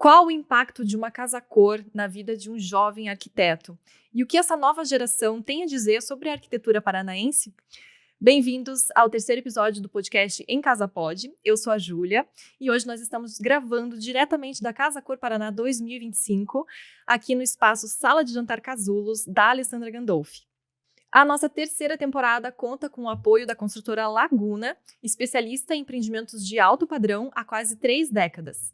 Qual o impacto de uma casa-cor na vida de um jovem arquiteto? E o que essa nova geração tem a dizer sobre a arquitetura paranaense? Bem-vindos ao terceiro episódio do podcast Em Casa Pode. Eu sou a Júlia e hoje nós estamos gravando diretamente da Casa Cor Paraná 2025, aqui no espaço Sala de Jantar Casulos, da Alessandra Gandolfi. A nossa terceira temporada conta com o apoio da construtora Laguna, especialista em empreendimentos de alto padrão há quase 3 décadas.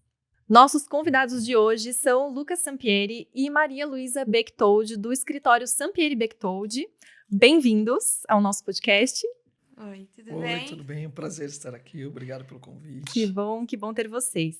Nossos convidados de hoje são Lucas Sampieri e Maria Luísa Bechtold, do escritório Sampieri Bechtold. Bem-vindos ao nosso podcast. Oi, tudo bem? Oi, tudo bem? Um prazer estar aqui. Obrigado pelo convite. Que bom ter vocês.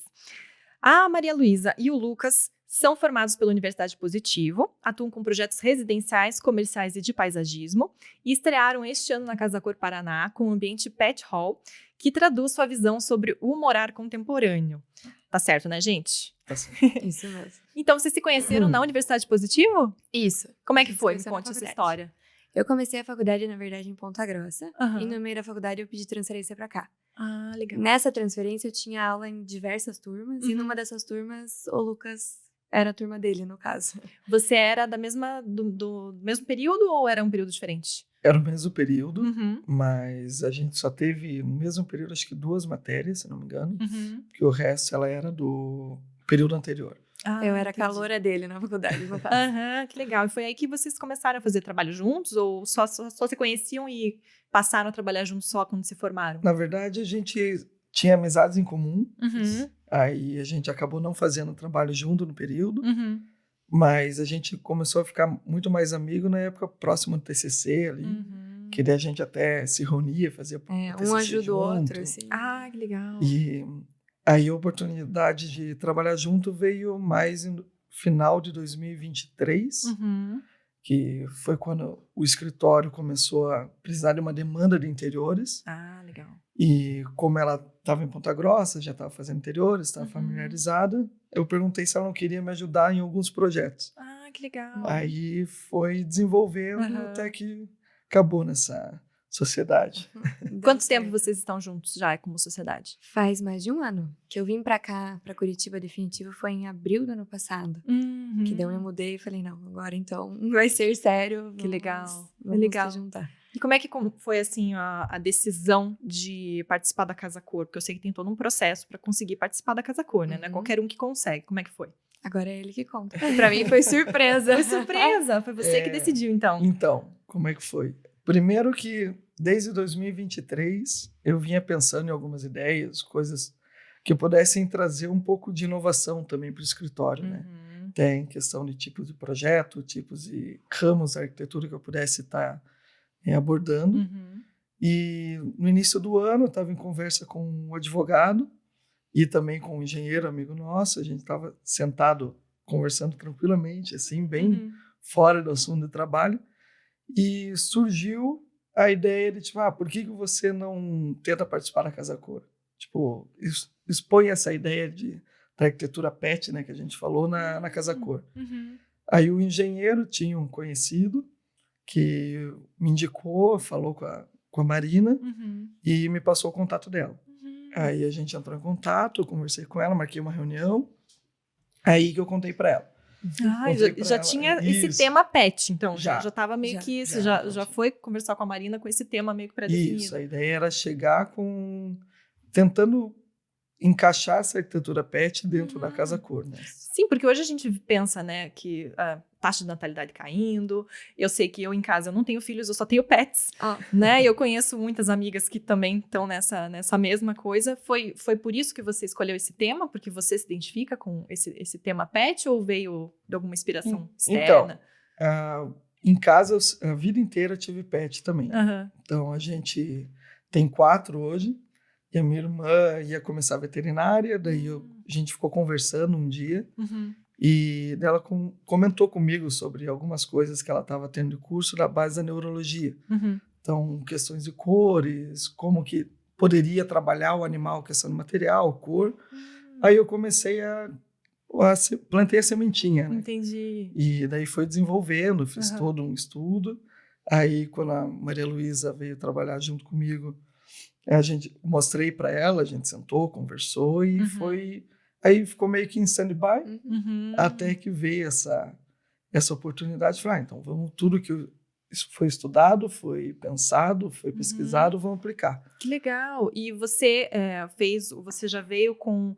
A Maria Luísa e o Lucas são formados pela Universidade Positivo, atuam com projetos residenciais, comerciais e de paisagismo e estrearam este ano na Casa Cor Paraná com o ambiente Pet Hall, que traduz sua visão sobre o morar contemporâneo. Tá certo, né, gente? Tá certo. Isso mesmo. Então, vocês se conheceram na Universidade Positivo? Isso. Como é que Isso, foi? Me começou na conte essa faculdade. história. Eu comecei a faculdade, na verdade, em Ponta Grossa. Aham. E no meio da faculdade eu pedi transferência pra cá. Ah, legal. Nessa transferência eu tinha aula em diversas turmas. E numa dessas turmas, o Lucas era a turma dele, no caso. Você era do mesmo período ou era um período diferente? Era o mesmo período, Uhum. mas a gente só teve no mesmo período, acho que 2 matérias, se não me engano, Uhum. que o resto ela era do período anterior. Ah, Eu era entendi. caloura dele na faculdade, no caso. Aham, que legal. E foi aí que vocês começaram a fazer trabalho juntos? Ou só se conheciam e passaram a trabalhar juntos só quando se formaram? Na verdade, a gente tinha amizades em comum, Uhum. aí a gente acabou não fazendo trabalho junto no período, Uhum. mas a gente começou a ficar muito mais amigo na época próxima do TCC ali, Uhum. que daí a gente até se reunia, fazia É, o TCC um ajuda o outro, junto. assim. Ah, que legal. E aí a oportunidade de trabalhar junto veio mais no final de 2023, Uhum. que foi quando o escritório começou a precisar de uma demanda de interiores. Ah, legal. E como ela estava em Ponta Grossa, já estava fazendo interiores, estava Uhum. familiarizada, eu perguntei se ela não queria me ajudar em alguns projetos. Ah, que legal. Aí foi desenvolvendo Aham. até que acabou nessa sociedade. Deu Quanto certo. tempo vocês estão juntos já como sociedade? Faz mais de um ano. Que eu vim pra cá, pra Curitiba definitivo, foi em abril do ano passado. Uhum. Que daí eu me mudei e falei, não, agora então vai ser sério. Que legal, Vamos legal. se juntar. E como é que foi assim a decisão de participar da Casa Cor? Porque eu sei que tem todo um processo para conseguir participar da Casa Cor, né? Não é Uhum. qualquer um que consegue. Como é que foi? Agora é ele que conta. E pra mim foi surpresa. Foi surpresa, foi você que decidiu, então. Então, como é que foi? Primeiro que desde 2023 eu vinha pensando em algumas ideias, coisas que pudessem trazer um pouco de inovação também para o escritório, né? Uhum. Tem questão de tipos de projeto, tipos de ramos da arquitetura que eu pudesse estar abordando. Uhum. E no início do ano eu estava em conversa com um advogado e também com um engenheiro amigo nosso. A gente estava sentado conversando tranquilamente, assim, bem Uhum. fora do assunto do trabalho. E surgiu a ideia de, tipo, por que você não tenta participar da Casa Cor? Tipo, expõe essa ideia da arquitetura pet, né, que a gente falou na Casa Cor. Uhum. Aí o engenheiro tinha um conhecido que me indicou, falou com a Marina Uhum. e me passou o contato dela. Uhum. Aí a gente entrou em contato, eu conversei com ela, marquei uma reunião, aí que eu contei para ela. Ah, Contei pra já ela, tinha esse isso. tema pet, então. Já. Já tava meio Já. que isso. Já. Já foi conversar com a Marina com esse tema meio que pré-definido. Isso, a ideia era chegar tentando encaixar essa arquitetura pet dentro da Casa Cor, né? Sim, porque hoje a gente pensa, né, que a taxa de natalidade caindo. Eu sei que eu em casa eu não tenho filhos, eu só tenho pets, Ah, né? E eu conheço muitas amigas que também estão nessa mesma coisa. Foi por isso que você escolheu esse tema? Porque você se identifica com esse tema pet ou veio de alguma inspiração externa? Em casa, a vida inteira eu tive pet também. Aham. Então, a gente tem 4 hoje. E a minha irmã ia começar a veterinária, daí a gente ficou conversando um dia. Uhum. E ela comentou comigo sobre algumas coisas que ela estava tendo de curso da base da neurologia. Uhum. Então, questões de cores, como que poderia trabalhar o animal, questão de material, cor. Aí eu comecei plantei a sementinha, né? Entendi. E daí foi desenvolvendo, fiz Aham. todo um estudo. Aí, quando a Maria Luísa veio trabalhar junto comigo, mostrei para ela, a gente sentou, conversou e Uhum. foi Aí ficou meio que em stand-by, Uhum. até que veio essa oportunidade. Falei, então vamos, tudo que isso foi estudado, foi pensado, foi pesquisado, vamos aplicar. Que legal! E você você já veio com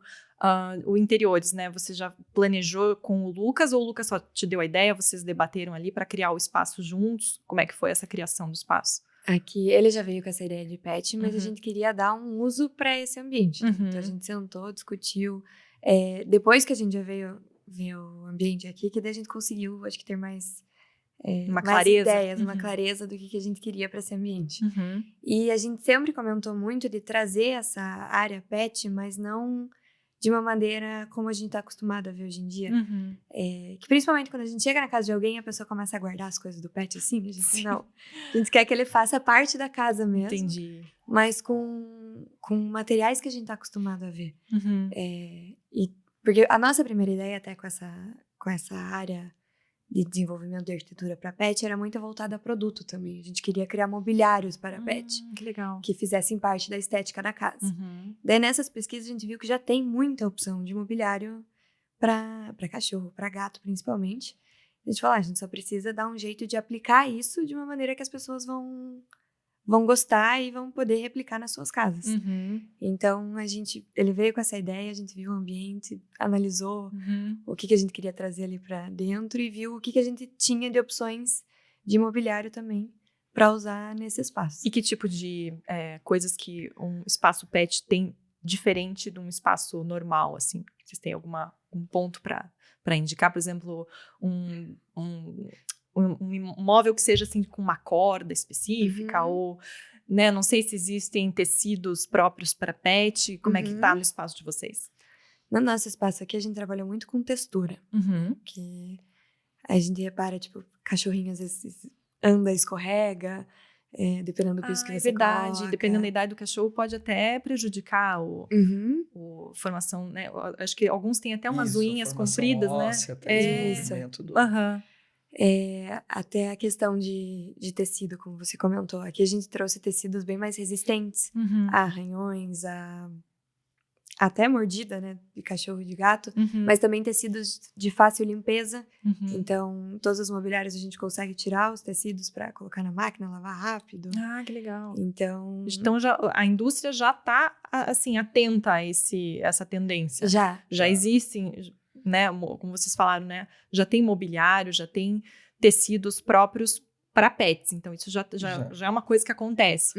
o interiores, né? Você já planejou com o Lucas ou o Lucas só te deu a ideia? Vocês debateram ali para criar o espaço juntos? Como é que foi essa criação do espaço? Aqui ele já veio com essa ideia de pet, mas a Uhum. gente queria dar um uso para esse ambiente. Uhum. Então a gente sentou, discutiu. Depois que a gente já veio ver o ambiente aqui, que daí a gente conseguiu, acho que ter mais Uma mais clareza. ideias, uma Uhum. clareza do que a gente queria para esse ambiente. Uhum. E a gente sempre comentou muito de trazer essa área pet, mas não de uma maneira como a gente está acostumado a ver hoje em dia. Uhum. Que principalmente quando a gente chega na casa de alguém, a pessoa começa a guardar as coisas do pet assim, a gente Sim. não. A gente quer que ele faça parte da casa mesmo, Entendi. mas com materiais que a gente está acostumado a ver. Uhum. Porque a nossa primeira ideia até com essa área de desenvolvimento de arquitetura para pet era muito voltada a produto também. A gente queria criar mobiliários para pet, Que legal. que fizessem parte da estética da casa. Uhum. Daí nessas pesquisas a gente viu que já tem muita opção de mobiliário para cachorro, para gato principalmente. A gente falou, a gente só precisa dar um jeito de aplicar isso de uma maneira que as pessoas vão gostar e vão poder replicar nas suas casas. Uhum. Então ele veio com essa ideia, a gente viu o ambiente, analisou Uhum. o que a gente queria trazer ali para dentro e viu o que a gente tinha de opções de mobiliário também para usar nesse espaço. E que tipo de coisas que um espaço pet tem diferente de um espaço normal, assim? Vocês têm um ponto para indicar? Por exemplo, um móvel que seja assim com uma corda específica ou, né, não sei se existem tecidos próprios para pet. Como é que tá no espaço de vocês? No nosso espaço aqui a gente trabalhou muito com textura, Uhum. que a gente repara, tipo, cachorrinho às vezes anda, escorrega, dependendo do piso que É você verdade. coloca. Dependendo da idade do cachorro, pode até prejudicar a formação, né? Acho que alguns têm até umas Isso, unhas formação compridas, óssea, né? até desenvolvimento do... Aham. Até a questão de tecido, como você comentou. Aqui a gente trouxe tecidos bem mais resistentes Uhum. a arranhões, até mordida, né, de cachorro e de gato, Uhum. mas também tecidos de fácil limpeza. Uhum. Então, todos os mobiliários a gente consegue tirar os tecidos para colocar na máquina, lavar rápido. Ah, que legal. Então A indústria já está assim atenta a essa tendência. Já existem, né? Como vocês falaram, né? Já tem mobiliário, já tem tecidos próprios para pets. Então isso já é uma coisa que acontece.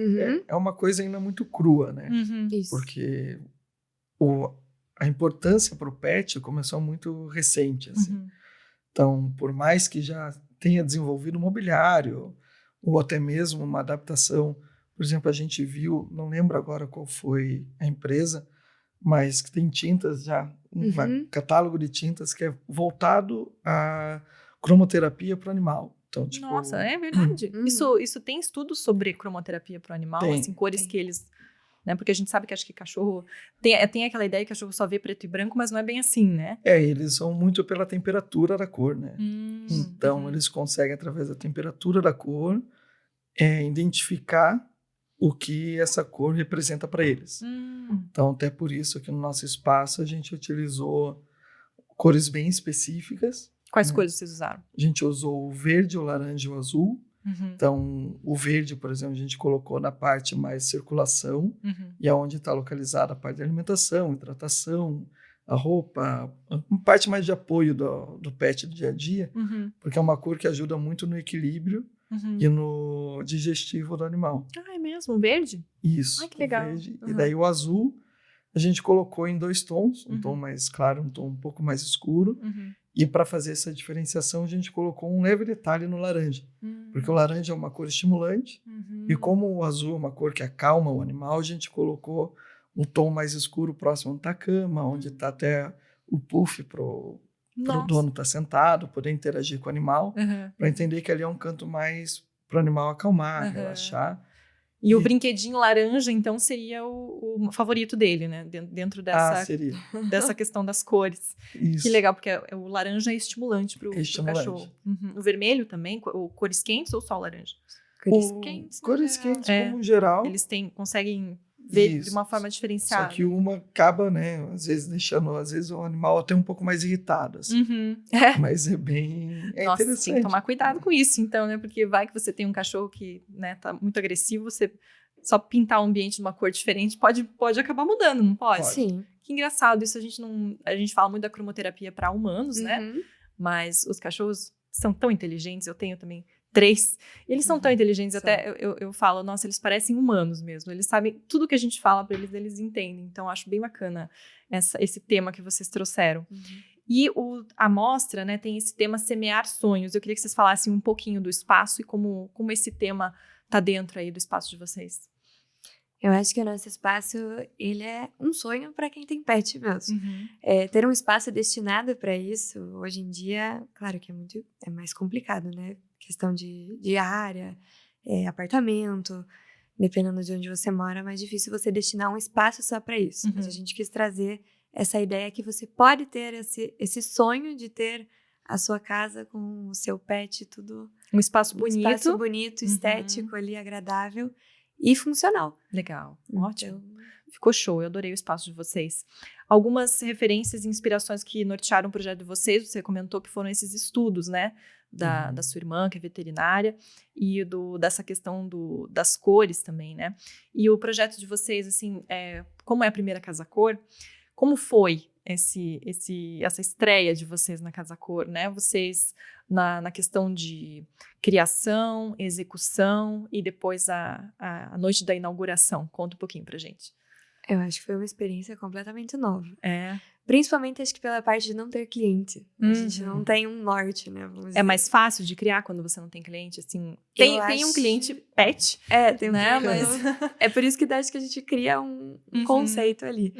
É uma coisa ainda muito crua, né? Uhum. Isso. Porque a importância para o pet começou muito recente, assim. Uhum. Então, por mais que já tenha desenvolvido mobiliário ou até mesmo uma adaptação, por exemplo, a gente viu, não lembro agora qual foi a empresa, mas que tem tintas já, um catálogo de tintas que é voltado à cromoterapia para o animal. Então, tipo, Nossa, é verdade. Isso tem estudos sobre cromoterapia para o animal, Tem. assim, cores que eles... Né? Porque a gente sabe que acho que cachorro... Tem aquela ideia que cachorro só vê preto e branco, mas não é bem assim, né? eles são muito pela temperatura da cor, né? Então, Uhum. eles conseguem, através da temperatura da cor, identificar o que essa cor representa para eles. Então, até por isso que no nosso espaço a gente utilizou cores bem específicas. Quais cores vocês usaram? A gente usou o verde, o laranja e o azul. Uhum. Então, o verde, por exemplo, a gente colocou na parte mais circulação, e é onde está localizada a parte de alimentação, hidratação, a roupa, uma parte mais de apoio do pet do dia a dia, porque é uma cor que ajuda muito no equilíbrio e no digestivo do animal. Ah, é mesmo? Verde? Isso. Ai, que legal. Verde. E daí o azul a gente colocou em 2 tons, um tom mais claro, um tom um pouco mais escuro. E para fazer essa diferenciação, a gente colocou um leve detalhe no laranja. Porque o laranja é uma cor estimulante. E como o azul é uma cor que acalma o animal, a gente colocou um tom mais escuro próximo da cama, onde está até o puff pro dono estar sentado, poder interagir com o animal, para entender que ali é um canto mais para o animal acalmar, relaxar. E o brinquedinho laranja, então, seria o favorito dele, né? Dentro seria. dessa questão das cores. Isso. Que legal, porque o laranja é estimulante para o cachorro. O vermelho também, cores quentes ou só o laranja? Cores quentes. Cores quentes, como geral. Eles conseguem ver de Isso. uma forma Só diferenciada. que uma acaba, né, às vezes deixando, às vezes o animal até um pouco mais irritado, assim. Mas é bem, é Nossa, interessante. tem que tomar cuidado com isso, então, né? Porque vai que você tem um cachorro que, né, tá muito agressivo, você só pintar o ambiente de uma cor diferente pode acabar mudando, não pode? Pode. Sim. Que engraçado, isso a gente fala muito da cromoterapia para humanos, né? Uhum. Mas os cachorros são tão inteligentes, eu tenho também 3, e eles são tão inteligentes, São. até eu falo, nossa, eles parecem humanos mesmo, eles sabem tudo que a gente fala para eles, eles entendem, então eu acho bem bacana esse tema que vocês trouxeram. E a mostra, né, tem esse tema semear sonhos, eu queria que vocês falassem um pouquinho do espaço e como esse tema tá dentro aí do espaço de vocês. Eu acho que o nosso espaço, ele é um sonho para quem tem pet mesmo. Uhum. Ter um espaço destinado para isso, hoje em dia, claro que é mais complicado, né? Questão de área, apartamento, dependendo de onde você mora, é mais difícil você destinar um espaço só para isso. Mas a gente quis trazer essa ideia que você pode ter esse sonho de ter a sua casa com o seu pet, tudo. Um espaço Um bonito. espaço bonito, estético ali, agradável e funcional. Legal, Então, ótimo. Ficou show, eu adorei o espaço de vocês. Algumas referências e inspirações que nortearam o projeto de vocês, você comentou que foram esses estudos, né? Da sua irmã, que é veterinária, e dessa questão das cores também, né? E o projeto de vocês, assim, como é a primeira Casa Cor, como foi essa estreia de vocês na Casa Cor, né? Vocês, na questão de criação, execução e depois a noite da inauguração. Conta um pouquinho pra gente. Eu acho que foi uma experiência completamente nova. É. Principalmente, acho que pela parte de não ter cliente. A gente não tem um norte, né? Vamos dizer. É mais fácil de criar quando você não tem cliente, assim? Tem um cliente pet. Tem um né? cliente. Mas É por isso que acho que a gente cria um conceito ali.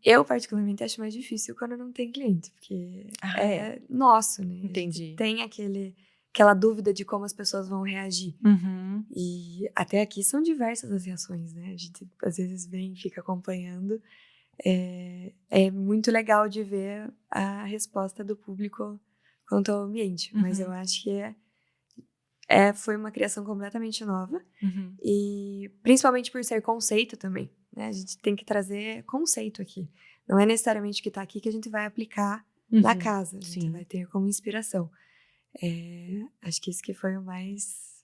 Eu, particularmente, acho mais difícil quando não tem cliente. Porque é nosso, né? Entendi. Tem aquela dúvida de como as pessoas vão reagir. E até aqui são diversas as reações, né? A gente às vezes vem e fica acompanhando. É muito legal de ver a resposta do público quanto ao ambiente. Mas eu acho que foi uma criação completamente nova. E principalmente por ser conceito também, né? A gente tem que trazer conceito aqui. Não é necessariamente o que está aqui que a gente vai aplicar na casa. A gente vai ter como inspiração. Acho que isso que foi o mais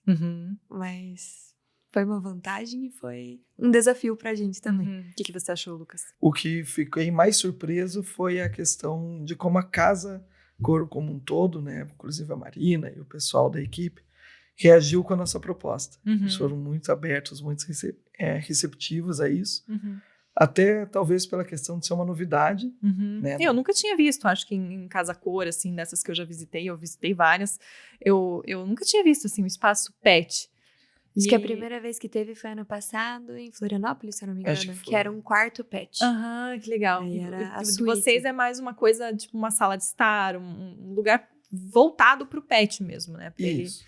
foi uma vantagem e foi um desafio pra gente também. O que você achou, Lucas? O que fiquei mais surpreso foi a questão de como a Casa Cor como um todo, né, inclusive a Marina e o pessoal da equipe, reagiu com a nossa proposta. Eles foram muito abertos, muito receptivos a isso. Até talvez pela questão de ser uma novidade. Né? Eu nunca tinha visto, acho que em Casa Cor, assim, dessas que eu já visitei, eu visitei várias, eu nunca tinha visto, assim, um espaço pet. Acho que a primeira vez que teve foi ano passado, em Florianópolis, se eu não me engano, que era um quarto pet. Que legal. Aí era a de suíte. vocês é mais uma coisa, tipo uma sala de estar, um lugar voltado pro pet mesmo, né? Pra Isso.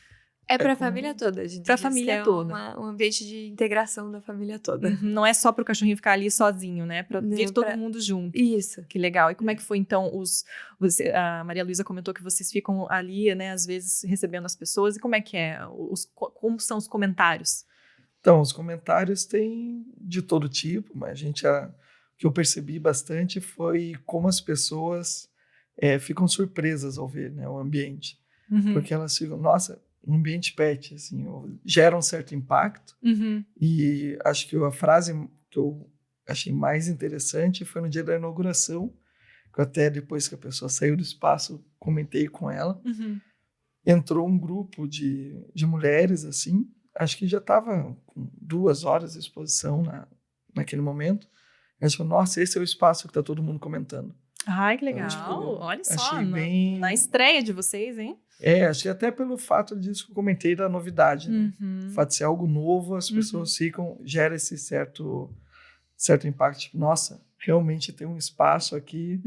É pra família toda, a gente. Pra diz família que toda. Um ambiente de integração da família toda. Não é só pro cachorrinho ficar ali sozinho, né? Pra vir todo mundo junto. Isso. Que legal. E como é que foi, então, a Maria Luísa comentou que vocês ficam ali, né, às vezes, recebendo as pessoas. E como é que é? Como são os comentários? Então, os comentários têm de todo tipo, mas o que eu percebi bastante foi como as pessoas ficam surpresas ao ver, né, o ambiente. Porque elas ficam, nossa, um ambiente pet, assim, gera um certo impacto. E acho que a frase que eu achei mais interessante foi no dia da inauguração, que eu até depois que a pessoa saiu do espaço, comentei com ela. Entrou um grupo de mulheres, assim, acho que já estava com 2 horas de exposição naquele momento. Eles falaram, nossa, esse é o espaço que está todo mundo comentando. Ai, que legal. Então, olha só, achei bem... na estreia de vocês, hein? Achei até pelo fato disso que eu comentei da novidade, né? O fato de ser algo novo, as pessoas gera esse certo impacto. Tipo, nossa, realmente tem um espaço aqui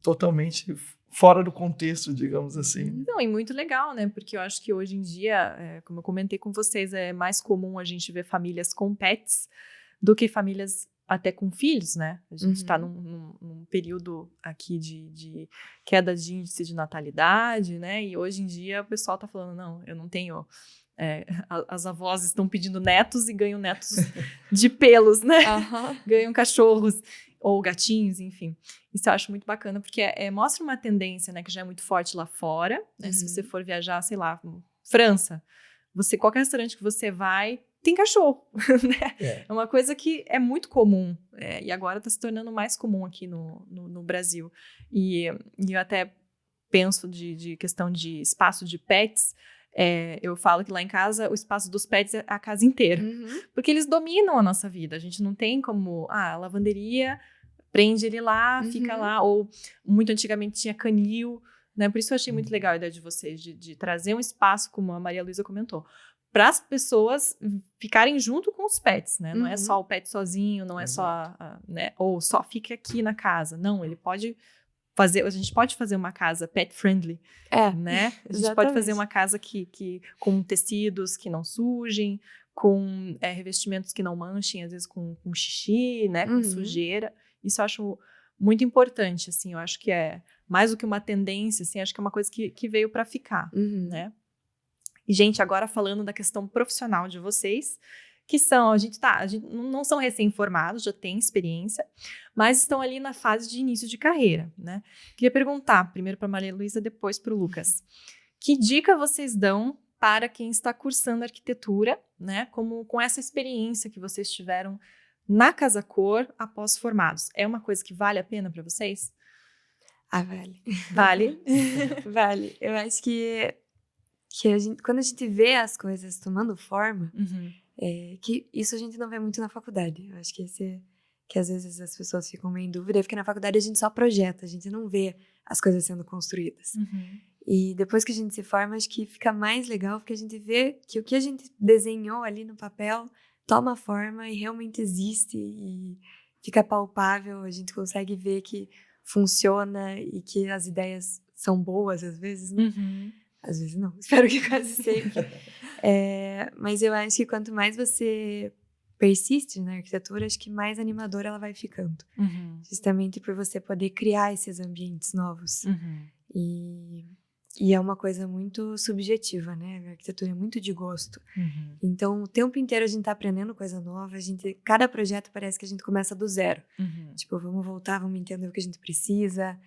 totalmente fora do contexto, digamos assim. Não, e muito legal, né? Porque eu acho que hoje em dia, como eu comentei com vocês, é mais comum a gente ver famílias com pets do que famílias até com filhos, né? A gente está num período aqui de queda de índice de natalidade, né? E hoje em dia o pessoal tá falando, não, eu não tenho As avós estão pedindo netos e ganham netos de pelos, né? Ganham cachorros ou gatinhos, enfim. Isso eu acho muito bacana, porque mostra uma tendência, né, que já é muito forte lá fora, né? Se você for viajar, sei lá, França, qualquer restaurante que você vai, tem cachorro, né? É uma coisa que é muito comum, e agora está se tornando mais comum aqui no Brasil. E eu até penso de questão de espaço de pets, eu falo que lá em casa o espaço dos pets é a casa inteira, porque eles dominam a nossa vida. A gente não tem como, a lavanderia, prende ele lá, fica lá, ou muito antigamente tinha canil, né? Por isso eu achei muito legal a ideia de vocês, de trazer um espaço, como a Maria Luísa comentou, para as pessoas ficarem junto com os pets, né? Não é só o pet sozinho, não é só, né? Ou só fica aqui na casa. Não, ele pode a gente pode fazer uma casa pet friendly, né? A gente pode fazer uma casa com tecidos que não sujem, com revestimentos que não manchem, às vezes com xixi, né? Com sujeira. Isso eu acho muito importante, assim. Eu acho que é mais do que uma tendência, assim. Acho que é uma coisa que veio para ficar, né? E, gente, agora falando da questão profissional de vocês, que são, a gente não são recém-formados, já tem experiência, mas estão ali na fase de início de carreira, né? Queria perguntar, primeiro para a Maria Luísa, depois para o Lucas. Que dica vocês dão para quem está cursando arquitetura, né? Com essa experiência que vocês tiveram na Casa Cor após formados? É uma coisa que vale a pena para vocês? Vale. Vale? Vale. Eu acho que quando a gente vê as coisas tomando forma, que isso a gente não vê muito na faculdade. Eu acho que às vezes as pessoas ficam meio em dúvida, porque na faculdade a gente só projeta, a gente não vê as coisas sendo construídas. E depois que a gente se forma, acho que fica mais legal, porque a gente vê que o que a gente desenhou ali no papel toma forma e realmente existe e fica palpável, a gente consegue ver que funciona e que as ideias são boas às vezes, né? Às vezes não, espero que quase sempre. Mas eu acho que quanto mais você persiste na arquitetura, acho que mais animadora ela vai ficando. Justamente por você poder criar esses ambientes novos. E é uma coisa muito subjetiva, né? A arquitetura é muito de gosto. Então, o tempo inteiro a gente tá aprendendo coisa nova. Cada projeto parece que a gente começa do zero. Tipo, vamos voltar, vamos entender o que a gente precisa.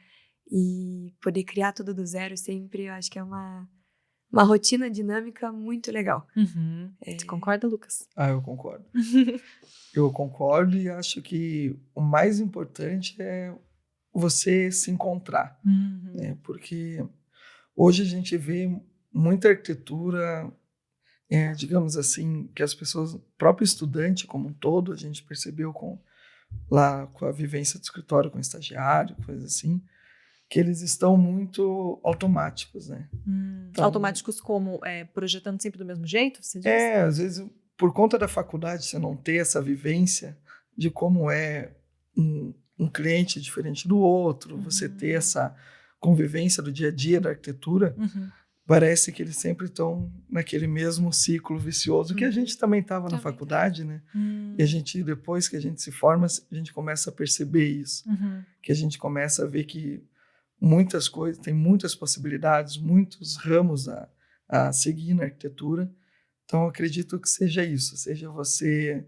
E poder criar tudo do zero sempre, eu acho que é uma rotina dinâmica muito legal. Você concorda, Lucas? Eu concordo. Eu concordo e acho que o mais importante é você se encontrar. Né? Porque hoje a gente vê muita arquitetura, digamos assim, que as pessoas, o próprio estudante como um todo, a gente percebeu com a vivência do escritório com o estagiário, coisa assim, que eles estão muito automáticos, né? Então, automáticos como? Projetando sempre do mesmo jeito, você diz? Às vezes, por conta da faculdade, você não ter essa vivência de como é um cliente diferente do outro, você ter essa convivência do dia a dia da arquitetura, parece que eles sempre estão naquele mesmo ciclo vicioso que a gente também estava na faculdade, né? E a gente, depois que a gente se forma, a gente começa a perceber isso. Que a gente começa a ver que muitas coisas, tem muitas possibilidades, muitos ramos a seguir na arquitetura. Então, eu acredito que seja isso, seja você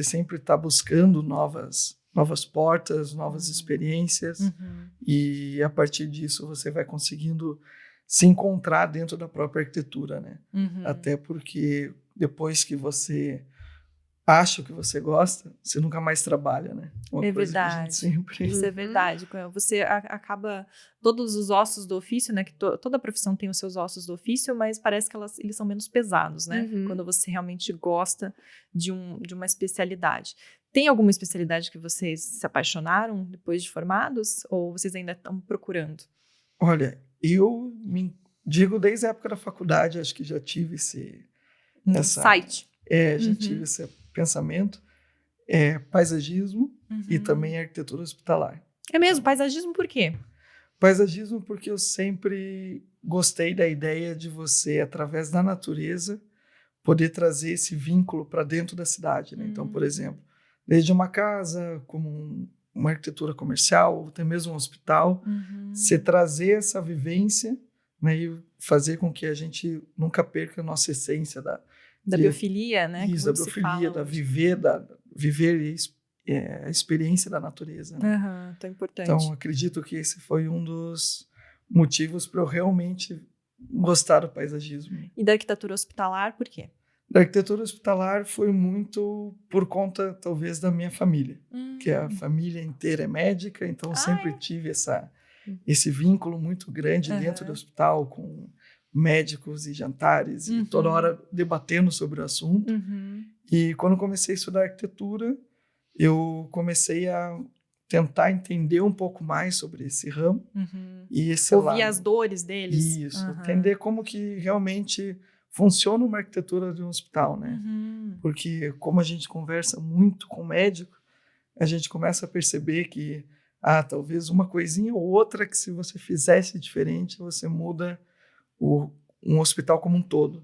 sempre está buscando novas portas, novas experiências, e a partir disso você vai conseguindo se encontrar dentro da própria arquitetura, né? Até porque depois que você acha o que você gosta, você nunca mais trabalha, né? É verdade. Isso é verdade. Você acaba... Todos os ossos do ofício, né? Que toda profissão tem os seus ossos do ofício, mas parece que eles são menos pesados, né? Quando você realmente gosta de uma especialidade. Tem alguma especialidade que vocês se apaixonaram depois de formados? Ou vocês ainda estão procurando? Olha, eu me digo desde a época da faculdade, acho que já tive site. Já tive esse pensamento. Paisagismo e também arquitetura hospitalar. É mesmo? Paisagismo por quê? Paisagismo porque eu sempre gostei da ideia de você, através da natureza, poder trazer esse vínculo para dentro da cidade, né? Então, por exemplo, desde uma casa, como uma arquitetura comercial, ou até mesmo um hospital, você trazer essa vivência né, e fazer com que a gente nunca perca a nossa essência Da biofilia, né? Isso, da biofilia, viver a experiência da natureza. Né? Tão importante. Então, acredito que esse foi um dos motivos para eu realmente gostar do paisagismo. E da arquitetura hospitalar, por quê? Da arquitetura hospitalar foi muito por conta, talvez, da minha família, que a família inteira é médica, então eu sempre tive esse vínculo muito grande dentro do hospital, com médicos e jantares, e toda hora debatendo sobre o assunto. E quando comecei a estudar arquitetura, eu comecei a tentar entender um pouco mais sobre esse ramo. E ouvir as dores deles. Isso, entender como que realmente funciona uma arquitetura de um hospital, né? Porque como a gente conversa muito com o médico, a gente começa a perceber que talvez uma coisinha ou outra que se você fizesse diferente, você muda um hospital como um todo.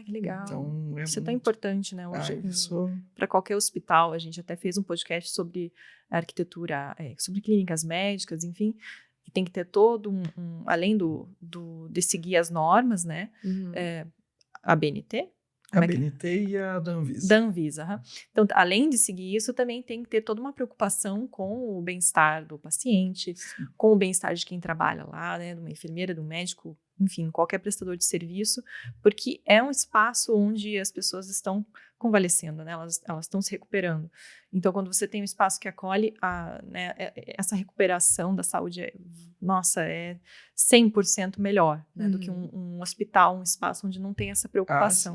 Que legal. Então, isso é tão importante, né? Hoje, isso... para qualquer hospital, a gente até fez um podcast sobre arquitetura, sobre clínicas médicas, enfim, que tem que ter todo além de seguir as normas, né? A BNT? A BNT e a da Anvisa. Da Anvisa. Então, além de seguir isso, também tem que ter toda uma preocupação com o bem-estar do paciente, com o bem-estar de quem trabalha lá, né, de uma enfermeira, de um médico, enfim, qualquer prestador de serviço, porque é um espaço onde as pessoas estão convalescendo, né, elas estão se recuperando. Então, quando você tem um espaço que acolhe, né, essa recuperação da saúde é 100% melhor, né, do que um hospital, um espaço onde não tem essa preocupação,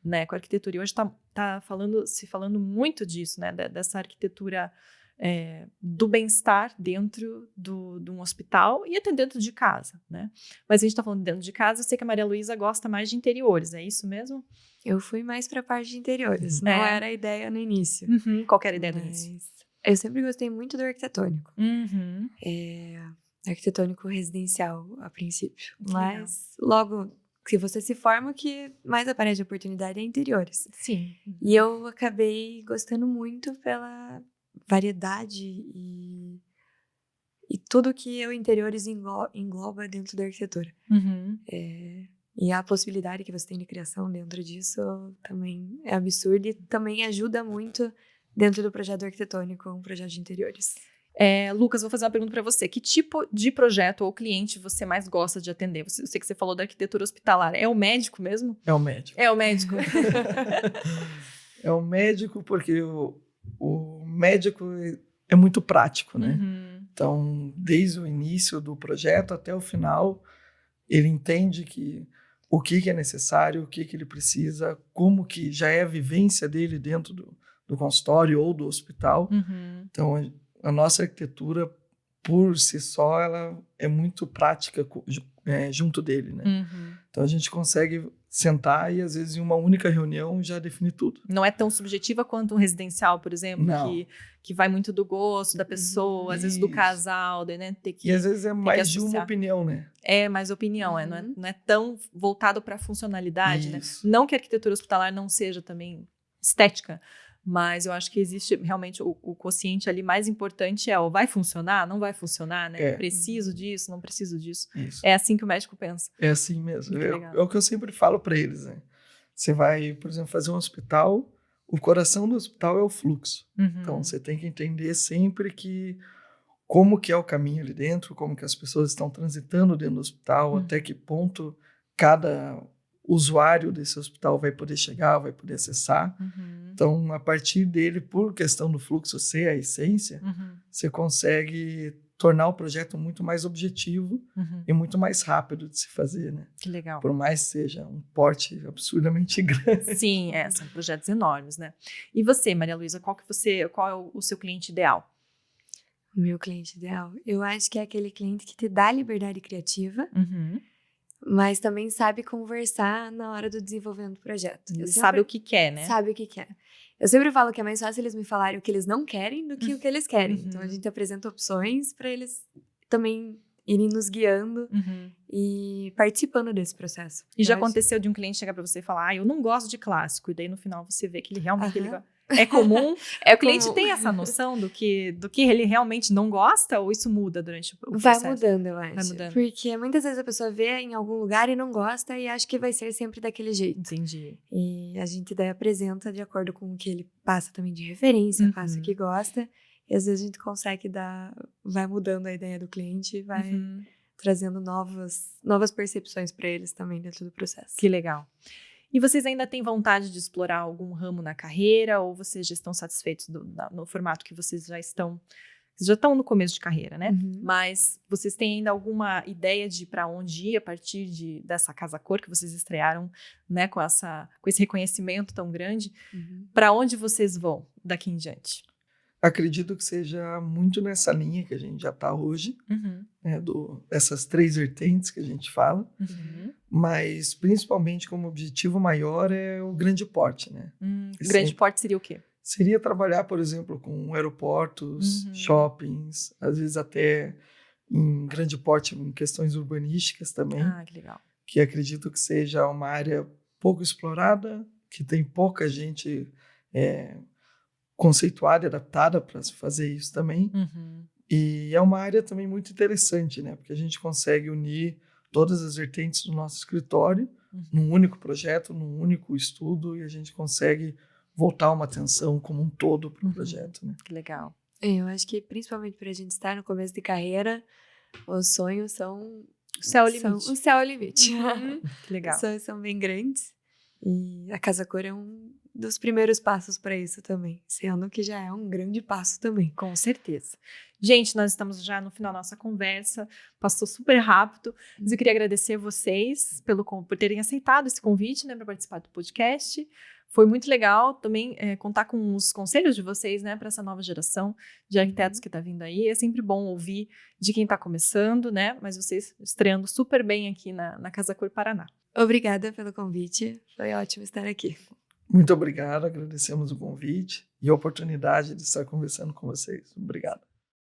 né, com a arquitetura. E hoje está se falando muito disso, né, dessa arquitetura do bem-estar dentro de um hospital e até dentro de casa, né? Mas a gente está falando dentro de casa, eu sei que a Maria Luísa gosta mais de interiores, é isso mesmo? Eu fui mais para a parte de interiores, não era a ideia no início. Qual era a ideia no início? Eu sempre gostei muito do arquitetônico. Arquitetônico residencial, a princípio. Mas logo que você se forma, o que mais aparece de oportunidade é interiores. Sim. E eu acabei gostando muito pela variedade e tudo que o interiores engloba dentro da arquitetura. E a possibilidade que você tem de criação dentro disso também é absurda e também ajuda muito dentro do projeto arquitetônico, um projeto de interiores. Lucas, vou fazer uma pergunta para você. Que tipo de projeto ou cliente você mais gosta de atender? Eu sei que você falou da arquitetura hospitalar. É o médico mesmo? É o médico. É o médico. É o médico porque o médico é muito prático, né? Então, desde o início do projeto até o final, ele entende o que é necessário, o que ele precisa, como que já é a vivência dele dentro do consultório ou do hospital. Então, a nossa arquitetura, por si só, ela é muito prática junto dele, né? Então, a gente consegue sentar e, às vezes, em uma única reunião, já definir tudo. Não é tão subjetiva quanto um residencial, por exemplo, que vai muito do gosto da pessoa, às vezes do casal, né? E às vezes é mais de uma opinião, né? É mais opinião, não é tão voltado para a funcionalidade, né? Não que a arquitetura hospitalar não seja também estética, mas eu acho que existe realmente o quociente ali mais importante vai funcionar, não vai funcionar, né? Preciso disso, não preciso disso. Isso. É assim que o médico pensa. É assim mesmo. É o que eu sempre falo para eles, né? Você vai, por exemplo, fazer um hospital, o coração do hospital é o fluxo. Então, você tem que entender sempre como que é o caminho ali dentro, como que as pessoas estão transitando dentro do hospital, até que ponto cada usuário desse hospital vai poder chegar, vai poder acessar. Então, a partir dele, por questão do fluxo ser a essência, você consegue tornar o projeto muito mais objetivo e muito mais rápido de se fazer, né? Que legal. Por mais que seja um porte absurdamente grande. Sim, são projetos enormes, né? E você, Maria Luísa, qual é o seu cliente ideal? O meu cliente ideal? Eu acho que é aquele cliente que te dá liberdade criativa, mas também sabe conversar na hora do desenvolvimento do projeto. Sabe o que quer, né? Sabe o que quer. Eu sempre falo que é mais fácil eles me falarem o que eles não querem do que o que eles querem. Então, a gente apresenta opções para eles também irem nos guiando e participando desse processo. E já aconteceu de um cliente chegar para você e falar, eu não gosto de clássico. E daí, no final, você vê que ele realmente É comum? É O cliente comum. tem essa noção do que ele realmente não gosta ou isso muda durante o Vai processo? mudando, eu acho. mudando. Porque muitas vezes a pessoa vê em algum lugar e não gosta e acha que vai ser sempre daquele jeito. Entendi. E a gente daí apresenta de acordo com o que ele passa também de referência, passa o que gosta. E às vezes a gente consegue vai mudando a ideia do cliente, vai trazendo novas percepções para eles também dentro do processo. Que legal. E vocês ainda têm vontade de explorar algum ramo na carreira ou vocês já estão satisfeitos no formato que vocês já estão no começo de carreira, né? Mas vocês têm ainda alguma ideia de para onde ir a partir dessa Casa Cor que vocês estrearam, né, com esse reconhecimento tão grande? Para onde vocês vão daqui em diante? Acredito que seja muito nessa linha que a gente já está hoje, né, dessas 3 vertentes que a gente fala, mas principalmente como objetivo maior é o grande porte, né? Grande porte seria o quê? Seria trabalhar, por exemplo, com aeroportos, shoppings, às vezes até em grande porte em questões urbanísticas também. Ah, que legal. Que acredito que seja uma área pouco explorada, que tem pouca gente conceituada e adaptada para se fazer isso também. E é uma área também muito interessante, né? Porque a gente consegue unir todas as vertentes do nosso escritório num único projeto, num único estudo, e a gente consegue voltar uma atenção como um todo para o projeto, né? Que legal. Eu acho que principalmente para a gente estar no começo de carreira, os sonhos são... O céu é o limite. O céu é o limite. Que legal. Os sonhos são bem grandes. E a Casa Cor é um dos primeiros passos para isso também. Sendo que já é um grande passo também. Com certeza. Gente, nós estamos já no final da nossa conversa. Passou super rápido. Mas eu queria agradecer vocês por terem aceitado esse convite, né, para participar do podcast. Foi muito legal também contar com os conselhos de vocês, né, para essa nova geração de arquitetos que está vindo aí. É sempre bom ouvir de quem está começando, né? Mas vocês estreando super bem aqui na Casa Cor Paraná. Obrigada pelo convite. Foi ótimo estar aqui. Muito obrigado, agradecemos o convite e a oportunidade de estar conversando com vocês. Obrigado.